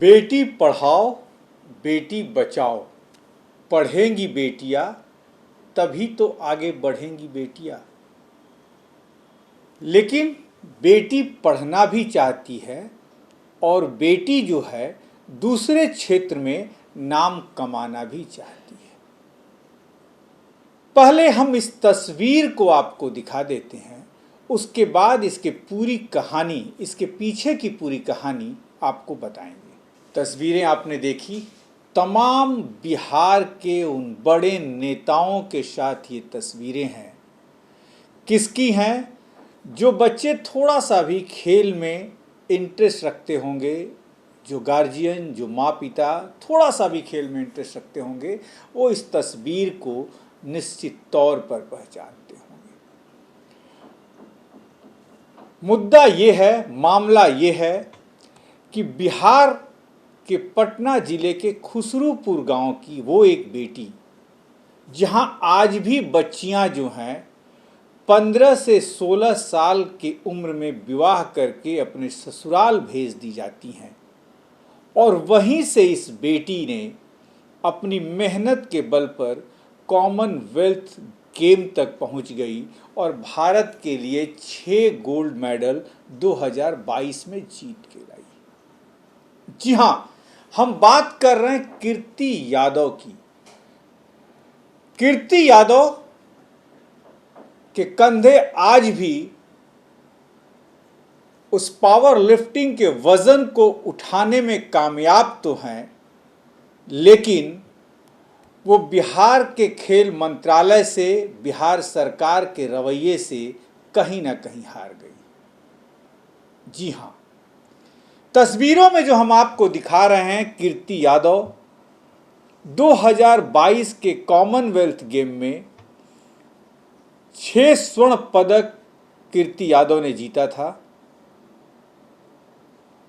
बेटी पढ़ाओ बेटी बचाओ, पढ़ेंगी बेटियां तभी तो आगे बढ़ेंगी बेटियां। लेकिन बेटी पढ़ना भी चाहती है और बेटी जो है दूसरे क्षेत्र में नाम कमाना भी चाहती है। पहले हम इस तस्वीर को आपको दिखा देते हैं, उसके बाद इसके पूरी कहानी, इसके पीछे की पूरी कहानी आपको बताएंगे। तस्वीरें आपने देखी, तमाम बिहार के उन बड़े नेताओं के साथ ये तस्वीरें हैं। किसकी हैं? जो बच्चे थोड़ा सा भी खेल में इंटरेस्ट रखते होंगे, जो गार्जियन, जो माँ पिता थोड़ा सा भी खेल में इंटरेस्ट रखते होंगे, वो इस तस्वीर को निश्चित तौर पर पहचानते होंगे। मुद्दा ये है, मामला ये है कि बिहार के पटना जिले के खुसरूपुर गांव की वो एक बेटी, जहां आज भी बच्चियां जो हैं 15 से 16 साल की उम्र में विवाह करके अपने ससुराल भेज दी जाती हैं, और वहीं से इस बेटी ने अपनी मेहनत के बल पर कॉमनवेल्थ गेम तक पहुंच गई और भारत के लिए 6 गोल्ड मेडल 2022 में जीत के लाई। जी हां, हम बात कर रहे हैं कीर्ति यादव की। कीर्ति यादव के कंधे आज भी उस पावर लिफ्टिंग के वजन को उठाने में कामयाब तो हैं, लेकिन वो बिहार के खेल मंत्रालय से, बिहार सरकार के रवैये से कहीं ना कहीं हार गई। जी हां, तस्वीरों में जो हम आपको दिखा रहे हैं, कीर्ति यादव 2022 के कॉमनवेल्थ गेम में 6 स्वर्ण पदक कीर्ति यादव ने जीता था।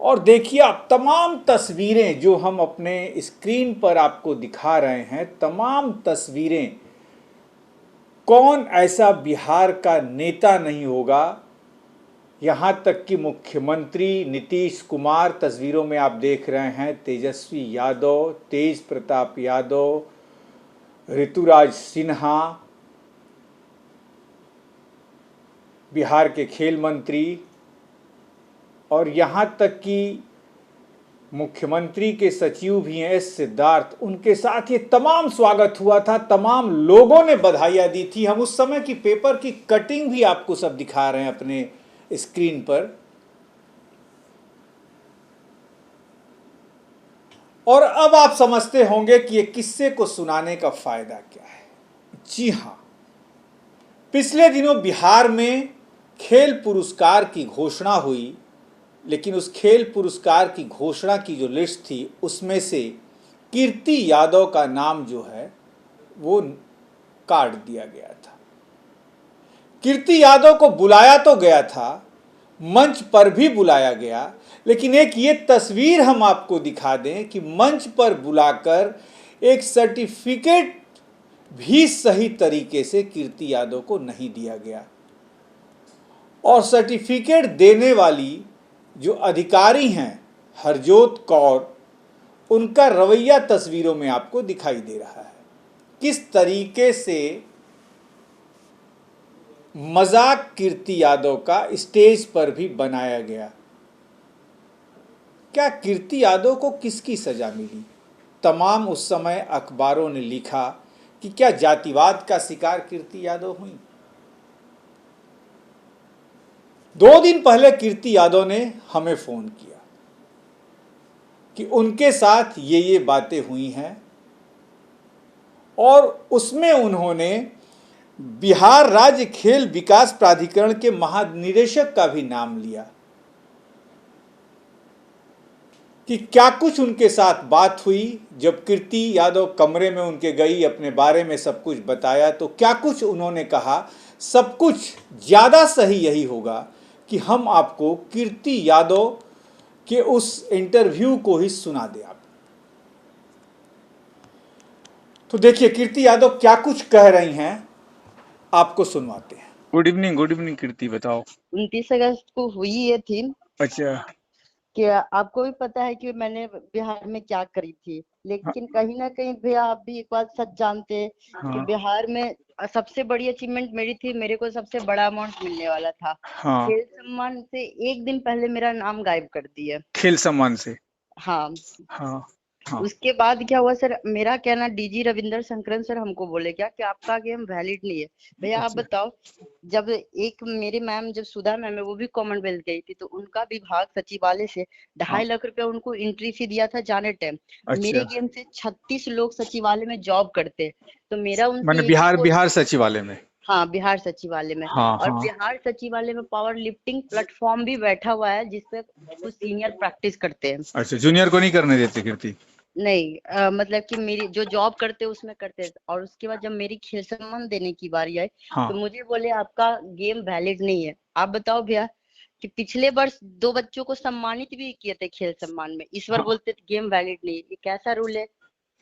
और देखिए आप, तमाम तस्वीरें जो हम अपने स्क्रीन पर आपको दिखा रहे हैं, तमाम तस्वीरें, कौन ऐसा बिहार का नेता नहीं होगा, यहाँ तक कि मुख्यमंत्री नीतीश कुमार तस्वीरों में आप देख रहे हैं, तेजस्वी यादव, तेज प्रताप यादव, ऋतुराज सिन्हा, बिहार के खेल मंत्री, और यहाँ तक कि मुख्यमंत्री के सचिव भी हैं एस सिद्धार्थ, उनके साथ ये तमाम स्वागत हुआ था, तमाम लोगों ने बधाइयाँ दी थी। हम उस समय की पेपर की कटिंग भी आपको सब दिखा रहे हैं अपने स्क्रीन पर। और अब आप समझते होंगे कि ये किस्से को सुनाने का फायदा क्या है। जी हां, पिछले दिनों बिहार में खेल पुरस्कार की घोषणा हुई, लेकिन उस खेल पुरस्कार की घोषणा की जो लिस्ट थी, उसमें से कीर्ति यादव का नाम जो है वो काट दिया गया था। कीर्ति यादव को बुलाया तो गया था, मंच पर भी बुलाया गया, लेकिन एक ये तस्वीर हम आपको दिखा दें कि मंच पर बुलाकर एक सर्टिफिकेट भी सही तरीके से कीर्ति यादव को नहीं दिया गया। और सर्टिफिकेट देने वाली जो अधिकारी हैं हरजोत कौर, उनका रवैया तस्वीरों में आपको दिखाई दे रहा है। किस तरीके से मजाक कीर्ति यादव का स्टेज पर भी बनाया गया। क्या कीर्ति यादव को किसकी सजा मिली? तमाम उस समय अखबारों ने लिखा कि क्या जातिवाद का शिकार कीर्ति यादव हुई। 2 दिन पहले कीर्ति यादव ने हमें फोन किया कि उनके साथ ये बातें हुई हैं, और उसमें उन्होंने बिहार राज्य खेल विकास प्राधिकरण के महानिदेशक का भी नाम लिया कि क्या कुछ उनके साथ बात हुई। जब कीर्ति यादव कमरे में उनके गई, अपने बारे में सब कुछ बताया, तो क्या कुछ उन्होंने कहा, सब कुछ ज़्यादा सही यही होगा कि हम आपको कीर्ति यादव के उस इंटरव्यू को ही सुना दें। आप तो देखिए कीर्ति यादव क्या कुछ कह रही हैं, आपको सुनवाते हैं। गुड इवनिंग कीर्ति, बताओ। 29 अगस्त को हुई ये थी अच्छा, देखिए, आपको भी पता है कि मैंने बिहार में क्या करी थी, लेकिन कहीं ना कहीं भैया आप भी एक बात सच जानते हैं कि हाँ बिहार में सबसे बड़ी अचीवमेंट मेरी थी। मेरे को सबसे बड़ा अमाउंट मिलने वाला था। हाँ। खेल सम्मान से एक दिन पहले मेरा नाम गायब कर दिया। खेल सम्मान से। हाँ। हाँ हाँ। उसके बाद क्या हुआ सर, मेरा कहना डीजी रविंदर शंकरन सर हमको बोले क्या कि आपका गेम वैलिड नहीं है। भैया आप अच्छा। बताओ, जब एक मेरी मैम, जब सुधा मैम है वो भी कॉमनवेल्थ गई थी, तो उनका विभाग सचिवालय से हाँ। 2.5 लाख रुपया उनको एंट्री फी दिया था जाने टाइम। मेरे अच्छा। गेम से 36 लोग सचिवालय में जॉब करते, तो मेरा मैंने उनसे एक ही बिहार क्वेश्चन। बिहार सचिवालय में। हाँ, बिहार सचिवालय में। हाँ और हाँ। बिहार सचिवालय में पावर लिफ्टिंग प्लेटफॉर्म भी बैठा हुआ है जिसपे कुछ सीनियर प्रैक्टिस करते हैं। अच्छा, जूनियर को नहीं करने देते कीर्ति। नहीं, मतलब कि मेरी जो जॉब करते उसमें करते। और उसके बाद जब मेरी खेल सम्मान देने की बारी आई, तो हाँ मुझे बोले आपका गेम वैलिड नहीं है। आप बताओ भैया कि पिछले वर्ष 2 बच्चों को सम्मानित भी किए थे खेल सम्मान में, इस बार हाँ। बोलते गेम वैलिड नहीं है। ये कैसा रूल है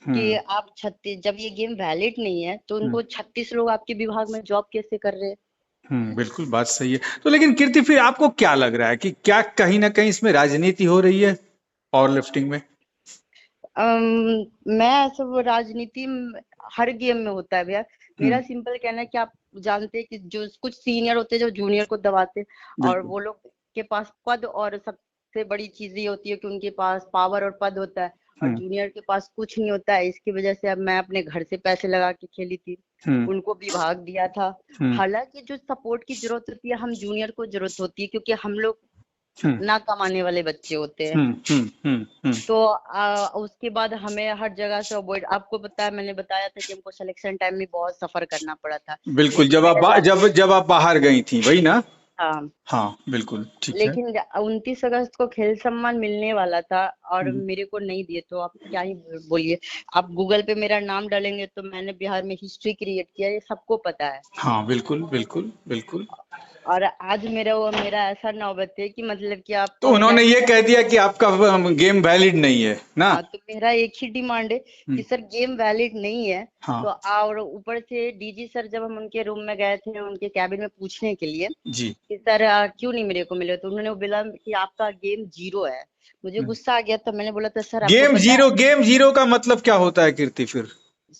कि हम्म आप 36, जब ये गेम वैलिड नहीं है तो हम्म उनको 36 लोग आपके विभाग में जॉब कैसे कर रहे हैं? बिल्कुल बात सही है। तो लेकिन कीर्ति, फिर आपको क्या लग रहा है कि क्या कहीं ना कहीं इसमें राजनीति हो रही है पावर लिफ्टिंग में? मैं ऐसा, वो राजनीति हर गेम में होता है भैया। हम्म मेरा सिंपल कहना है कि आप जानते हैं कि जो कुछ सीनियर होते हैं जो जूनियर को दबाते हैं, और बिल्कुल। वो लोग के पास पद, और सबसे बड़ी चीज ये होती है कि उनके पास पावर और पद होता है, और हम्म जूनियर के पास कुछ नहीं होता है। इसकी वजह से अब मैं अपने घर से पैसे लगा के खेली थी, हम्म उनको विभाग दिया था। हम्म हालांकि जो सपोर्ट की जरूरत होती है हम जूनियर को जरूरत होती है, क्योंकि हम लोग हम्म ना कमाने वाले बच्चे होते हैं। हम्म। तो उसके बाद हमें हर जगह से अवॉइड, आपको पता है मैंने बताया था कि हमको सिलेक्शन टाइम में बहुत सफर करना पड़ा था। बिल्कुल, लेकिन मेरे ला- जब आप बाहर गई थी, वही ना? हाँ, हाँ बिल्कुल ठीक है। लेकिन 29 अगस्त को खेल सम्मान मिलने वाला था और हम्म मेरे को नहीं दिए, तो आप क्या ही बोलिए। आप गूगल पे मेरा नाम डालेंगे तो मैंने बिहार में हिस्ट्री क्रिएट किया, ये सबको पता है। हाँ बिल्कुल बिल्कुल बिल्कुल। और आज मेरा ऐसा नौबत है कि मतलब कि आप तो क्या उन्होंने ही ये बोले। कह दिया कि आपका गेम वैलिड नहीं है ना? हाँ, तो मेरा एक ही डिमांड है कि हम्म, सर गेम वैलिड नहीं है। हाँ तो और ऊपर से डीजी सर, जब हम उनके रूम में गए थे उनके कैबिन में पूछने के लिए जी। कि सर क्यों नहीं मेरे को मिले, तो उन्होंने बोला कि आपका गेम 0 है। मुझे हम्म। गुस्सा आ गया, तो मैंने बोला था सर आपको पता है। गेम जीरो का मतलब क्या होता है कीर्ति फिर?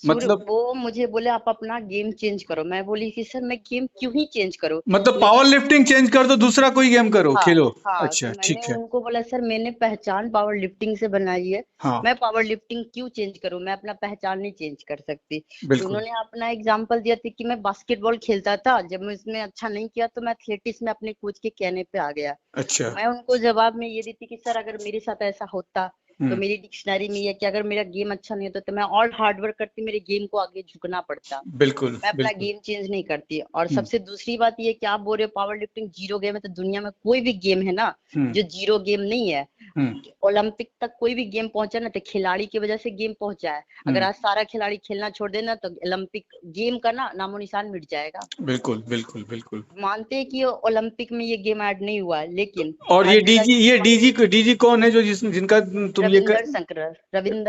मतलब वो मुझे बोले आप अपना गेम चेंज करो। मैं बोली कि सर मैं गेम क्यों ही चेंज करूँ। पावर लिफ्टिंग चेंज कर दो, दूसरा कोई गेम करो, हाँ खेलो। हाँ, तो अच्छा मैंने ठीक है। उनको बोला सर मैंने पहचान पावर लिफ्टिंग से बनाई है, हाँ मैं पावर लिफ्टिंग क्यों चेंज करूं, मैं अपना पहचान नहीं चेंज कर सकती। तो बिल्कुल। उन्होंने अपना एग्जांपल दिया था कि मैं बास्केटबॉल खेलता था, जब मैं इसमें अच्छा नहीं किया तो मैं एथलेटिक्स में अपने कोच के कहने पे आ गया। अच्छा। मैं उनको जवाब में ये देती कि सर अगर मेरे साथ ऐसा होता तो हम्म मेरी डिक्शनरी में ये कि अगर मेरा गेम अच्छा नहीं होता तो मैं और हार्ड वर्क करती, मेरे गेम को आगे झुकना पड़ता। बिल्कुल मैं अपना बिल्कुल। गेम चेंज नहीं करती। और हम्म सबसे दूसरी बात ये कि आप बोल रहे हो पावर लिफ्टिंग 0 गेम है, तो दुनिया में कोई भी गेम है ना हम्म जो 0 गेम नहीं है। हम्म ओलंपिक तक कोई भी गेम पहुंचा ना तो खिलाड़ी की वजह से गेम पहुंचा है। अगर हम्म आज सारा खिलाड़ी खेलना छोड़ देना तो ओलंपिक गेम का ना नामो निशान मिट जाएगा। बिल्कुल बिल्कुल बिल्कुल। मानते हैं कि ओलंपिक में ये गेम ऐड नहीं हुआ है, लेकिन और हर जगह ये डीजी कौन है जो जिनका तुम ये रविंदर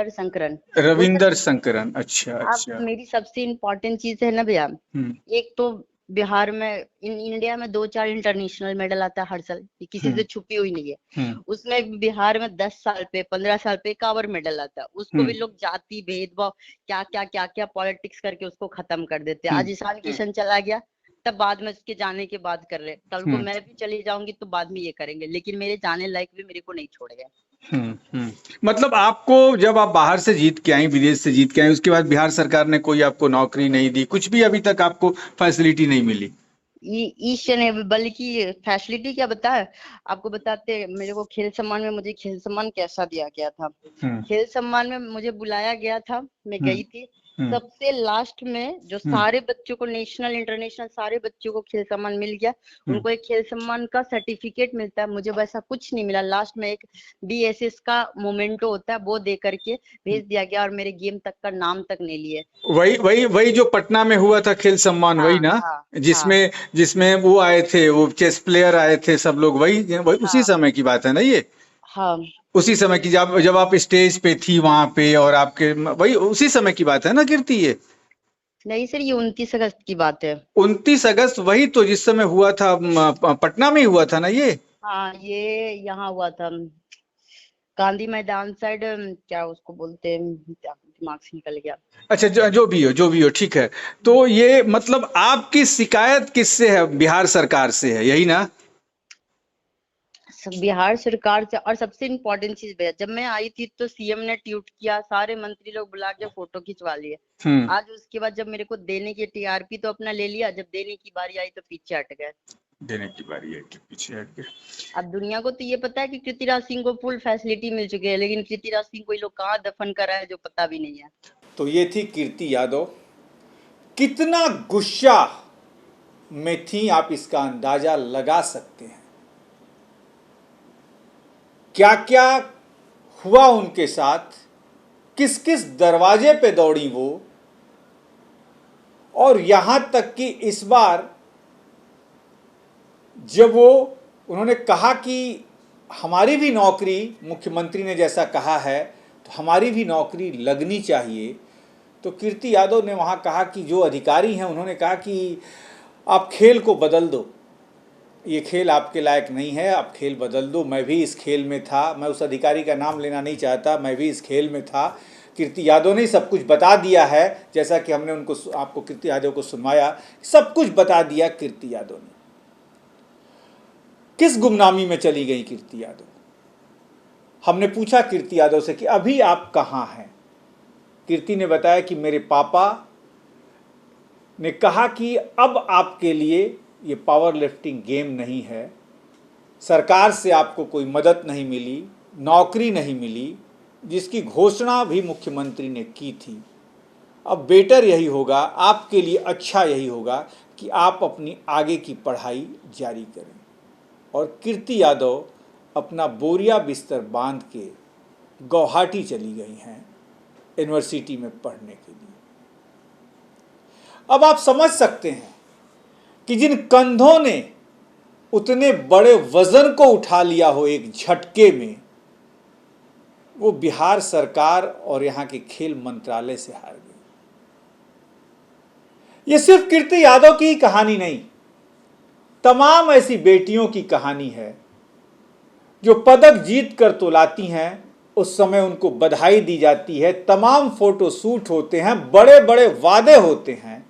शंकरन। वो सर, रविंदर शंकरन। अच्छा आप अच्छा। मेरी सबसे इम्पोर्टेंट चीज है ना भैया, हम्म एक तो बिहार में इंडिया में 2-4 इंटरनेशनल मेडल आता है हर साल, ये किसी से हम्म छुपी हुई नहीं है। हम्म उसमें बिहार में 10 साल पे 15 साल पे कांवर मेडल आता है, उसको भी हम्म लोग जाति भेदभाव क्या क्या पॉलिटिक्स करके उसको खत्म कर देते हैं। हम्म आज ईशान किशन चला गया, तब बाद में उसके जाने के बाद कर रहे, कल को हम्म मैं भी चली जाऊंगी तो बाद में ये करेंगे, लेकिन मेरे जाने लायक भी मेरे को नहीं छोड़ गए। मतलब आपको, जब आप बाहर से जीत के आई, विदेश से जीत के आई, उसके बाद बिहार सरकार ने कोई आपको नौकरी नहीं दी, कुछ भी अभी तक आपको फैसिलिटी नहीं मिली? ईस्ट ने, बल्कि फैसिलिटी क्या बताए आपको, बताते मेरे को खेल सम्मान में, मुझे खेल सम्मान कैसा दिया गया था। हम्म खेल सम्मान में मुझे बुलाया गया था, मैं हम्म गई थी। हम्म सबसे लास्ट में जो हम्म सारे बच्चों को, नेशनल इंटरनेशनल सारे बच्चों को खेल सम्मान मिल गया, हम्म उनको एक खेल सम्मान का सर्टिफिकेट मिलता है, मुझे वैसा कुछ नहीं मिला। लास्ट में एक बीएसएस का मोमेंटो होता है, वो दे करके भेज दिया गया, और मेरे गेम तक का नाम तक नहीं लिए। वही वही वही जो पटना में हुआ था खेल सम्मान, हाँ वही ना? हाँ हाँ जिसमें जिसमें वो आए थे, वो चेस प्लेयर आए थे सब लोग, वही वही उसी हाँ समय की बात है ना ये? हाँ। उसी समय की, जब जब आप स्टेज पे थी वहां पे, और आपके वही उसी समय की बात है ना कीर्ति ये? नहीं सर, ये 29 अगस्त की बात है। 29 अगस्त, वही तो जिस समय हुआ था, पटना में ही हुआ था ना ये? हाँ, ये यहाँ हुआ था, गांधी मैदान साइड, क्या उसको बोलते हैं, दिमाग से निकल गया। अच्छा, जो भी हो, ठीक है। तो ये मतलब आपकी शिकायत किससे है? बिहार सरकार से है, यही ना? सब बिहार सरकार से। और सबसे इम्पोर्टेंट चीज भैया, जब मैं आई थी तो सीएम ने ट्वीट किया, सारे मंत्री लोग बुला के फोटो खिंचवा लिए। हम्म। आज उसके बाद जब मेरे को देने की टीआरपी तो अपना ले लिया, जब देने की बारी आई तो पीछे हट गए। देने की बारी है कि पीछे हट गए? अब दुनिया को तो ये पता है कि कृतिराज सिंह को फुल फैसिलिटी मिल चुकी है, लेकिन कृतिराज सिंह को ये लोग कहाँ दफन करा है जो पता भी नहीं है। तो ये थी कीर्ति यादव। कितना गुस्सा में थी आप इसका अंदाजा लगा सकते हैं। क्या क्या हुआ उनके साथ, किस किस दरवाजे पे दौड़ी वो, और यहां तक कि इस बार जब उन्होंने कहा कि हमारी भी नौकरी, मुख्यमंत्री ने जैसा कहा है तो हमारी भी नौकरी लगनी चाहिए, तो कीर्ति यादव ने वहां कहा कि जो अधिकारी हैं उन्होंने कहा कि आप खेल को बदल दो, ये खेल आपके लायक नहीं है, आप खेल बदल दो। मैं भी इस खेल में था, मैं उस अधिकारी का नाम लेना नहीं चाहता, मैं भी इस खेल में था। कीर्ति यादव ने सब कुछ बता दिया है, जैसा कि हमने उनको आपको कीर्ति यादव को सुनवाया, सब कुछ बता दिया कीर्ति यादव ने। किस गुमनामी में चली गई कीर्ति यादव? हमने पूछा कीर्ति यादव से कि अभी आप कहाँ हैं? कीर्ति ने बताया कि मेरे पापा ने कहा कि अब आपके लिए ये पावर लिफ्टिंग गेम नहीं है, सरकार से आपको कोई मदद नहीं मिली, नौकरी नहीं मिली, जिसकी घोषणा भी मुख्यमंत्री ने की थी। अब बेटर यही होगा, आपके लिए अच्छा यही होगा कि आप अपनी आगे की पढ़ाई जारी करें। और कीर्ति यादव अपना बोरिया बिस्तर बांध के गुवाहाटी चली गई हैं यूनिवर्सिटी में पढ़ने के लिए। अब आप समझ सकते हैं कि जिन कंधों ने उतने बड़े वजन को उठा लिया हो एक झटके में, वो बिहार सरकार और यहां के खेल मंत्रालय से हार गई। ये सिर्फ कीर्ति यादव की ही कहानी नहीं, तमाम ऐसी बेटियों की कहानी है जो पदक जीत कर तो लाती हैं, उस समय उनको बधाई दी जाती है, तमाम फोटो शूट होते हैं, बड़े बड़े वादे होते हैं,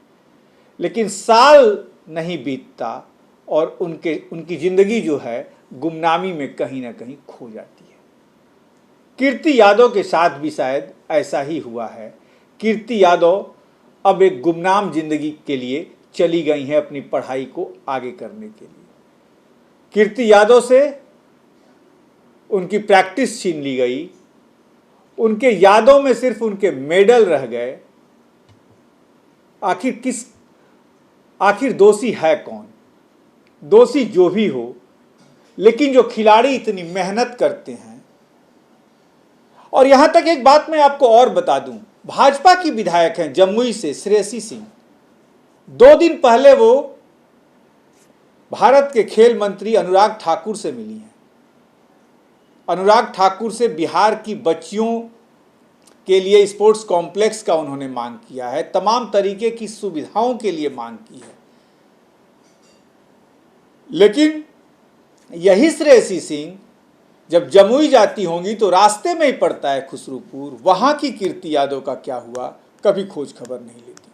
लेकिन साल नहीं बीतता और उनकी जिंदगी जो है गुमनामी में कहीं ना कहीं खो जाती है। कीर्ति यादव के साथ भी शायद ऐसा ही हुआ है। कीर्ति यादव अब एक गुमनाम जिंदगी के लिए चली गई हैं अपनी पढ़ाई को आगे करने के लिए। कीर्ति यादव से उनकी प्रैक्टिस छीन ली गई, उनके यादों में सिर्फ उनके मेडल रह गए। आखिर दोषी है कौन? दोषी जो भी हो, लेकिन जो खिलाड़ी इतनी मेहनत करते हैं। और यहां तक एक बात मैं आपको और बता दूं, भाजपा की विधायक हैं जमुई से श्रेयसी सिंह, 2 दिन पहले वो भारत के खेल मंत्री अनुराग ठाकुर से मिली हैं। अनुराग ठाकुर से बिहार की बच्चियों के लिए स्पोर्ट्स कॉम्प्लेक्स का उन्होंने मांग किया है, तमाम तरीके की सुविधाओं के लिए मांग की है। लेकिन यही श्रेयसी सिंह जब जमुई जाती होंगी तो रास्ते में ही पड़ता है खुसरूपुर, वहां की कीर्ति यादव का क्या हुआ कभी खोज खबर नहीं लेती।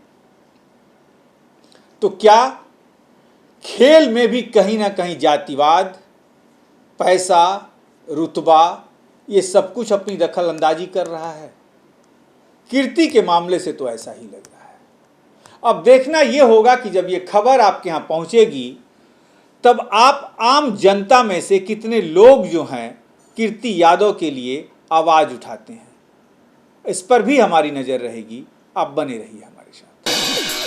तो क्या खेल में भी कहीं ना कहीं जातिवाद, पैसा, रुतबा, ये सब कुछ अपनी दखल अंदाजी कर रहा है? कीर्ति के मामले से तो ऐसा ही लग रहा है। अब देखना यह होगा कि जब ये खबर आपके यहां पहुंचेगी तब आप आम जनता में से कितने लोग जो हैं कीर्ति यादव के लिए आवाज उठाते हैं। इस पर भी हमारी नजर रहेगी। आप बने रहिए हमारे साथ।